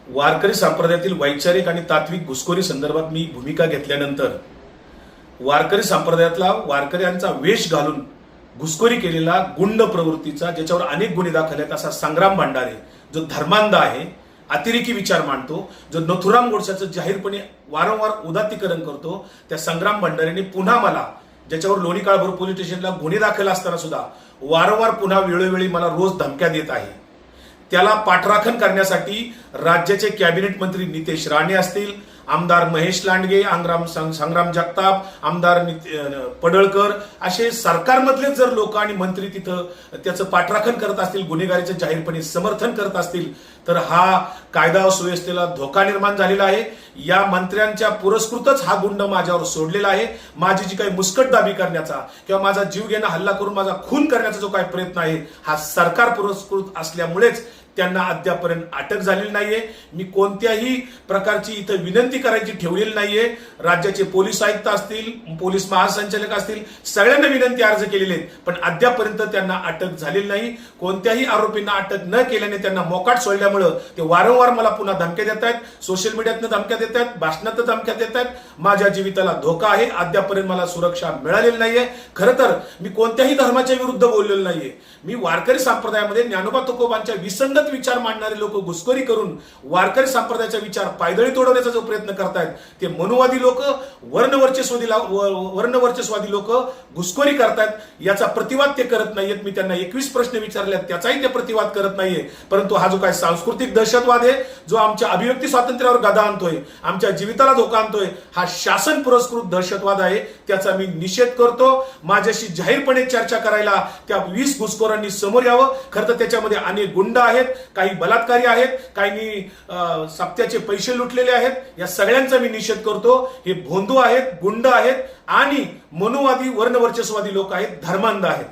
वारकरी संप्रदायातील वैचारिक आणि तात्विक घुसखोरी संदर्भात मी भूमिका घेतल्यानंतर वारकरी संप्रदायातला वारकऱ्यांचा वेश घालून घुसखोरी केलेला गुंड प्रवृत्तीचा, ज्याच्यावर अनेक गुन्हे दाखल आहेत, असा संग्राम भांडारे जो धर्मांध आहे, अतिरेकी विचार मांडतो, जो नथुराम गोडसेचं जाहीरपणे वारंवार उदात्तीकरण करतो, त्या संग्राम भांडारेने पुन्हा मला, ज्याच्यावर लोणी काळभोर पोलीस स्टेशनला गुन्हे दाखल असताना सुद्धा वारंवार पुन्हा वेळोवेळी मला रोज धमक्या देत आहे. त्याला पाठराखण करण्यासाठी राज्याचे कॅबिनेट मंत्री नितेश राणे असतील, आमदार महेश लांडगे, संग्राम जगताप, आमदार पडळकर, असे सरकारमधले जर लोक आणि मंत्री तिथं त्याचं पाठराखण करत असतील, गुन्हेगारीचं जाहीरपणे समर्थन करत असतील, तर हा कायदा सुव्यवस्थेला धोका निर्माण झालेला आहे. या मंत्र्यांच्या पुरस्कृतच हा गुंड माझ्यावर सोडलेला आहे. माझी जी काही मुस्कटदाबी करण्याचा किंवा माझा जीव घेणं, हल्ला करून माझा खून करण्याचा जो काही प्रयत्न आहे, हा सरकार पुरस्कृत असल्यामुळेच त्यांना अद्यापर्यंत अटक झालेली नाहीये. मी कोणत्याही प्रकारची इथं विनंती करायची ठेवलेली नाहीये. राज्याचे पोलीस आयुक्त असतील, पोलीस महासंचालक असतील, सगळ्यांना विनंती अर्ज केलेले आहेत, पण अद्यापर्यंत त्यांना अटक झालेली नाही. कोणत्याही आरोपींना अटक न केल्याने त्यांना मोकाट सोडल्यामुळं ते वारंवार मला पुन्हा धमक्या देत आहेत, सोशल मीडियातनं धमक्या देत आहेत, भाषणात धमक्या देत आहेत. माझ्या जीविताला धोका आहे. अद्यापर्यंत मला सुरक्षा मिळालेली नाहीये. खरं तर मी कोणत्याही धर्माच्या विरुद्ध बोललेलो नाहीये. मी वारकरी संप्रदायामध्ये ज्ञानोबा तुकोबांच्या विसंगत विचार मांडणारे लोक घुसखोरी करून वारकरी संप्रदायाचा विचार पायदळी तोडवण्याचा जो प्रयत्न करतायत, ते मनुवादी लोक, वर्णवर्चस्वादी लोक घुसखोरी करतायत. याचा प्रतिवाद ते करत नाहीयेत. मी त्यांना 21 प्रश्न विचारले, त्याचाही ते प्रतिवाद करत नाहीये. परंतु हा जो काय सांस्कृतिक दहशतवाद आहे, जो आमच्या अभिव्यक्ती स्वातंत्र्यावर गदा आणतोय, आमच्या जीविताला धोका आणतोय, हा शासन पुरस्कृत दहशतवाद आहे. त्याचा मी निषेध करतो. माझ्याशी जाहीरपणे चर्चा करायला त्या 20 घुसखोरांनी समोर यावं. खरं तर त्याच्यामध्ये अनेक गुंड आहेत, काही बलात्कारी आहेत, काही सप्त्याचे पैसे लुटलेले आहेत. या सगळ्यांचा मी निषेध करतो. हे भोंदू आहेत, गुंड आहेत आणि मनुवादी वर्णवर्चस्वादी लोक आहेत, धर्मांध आहेत.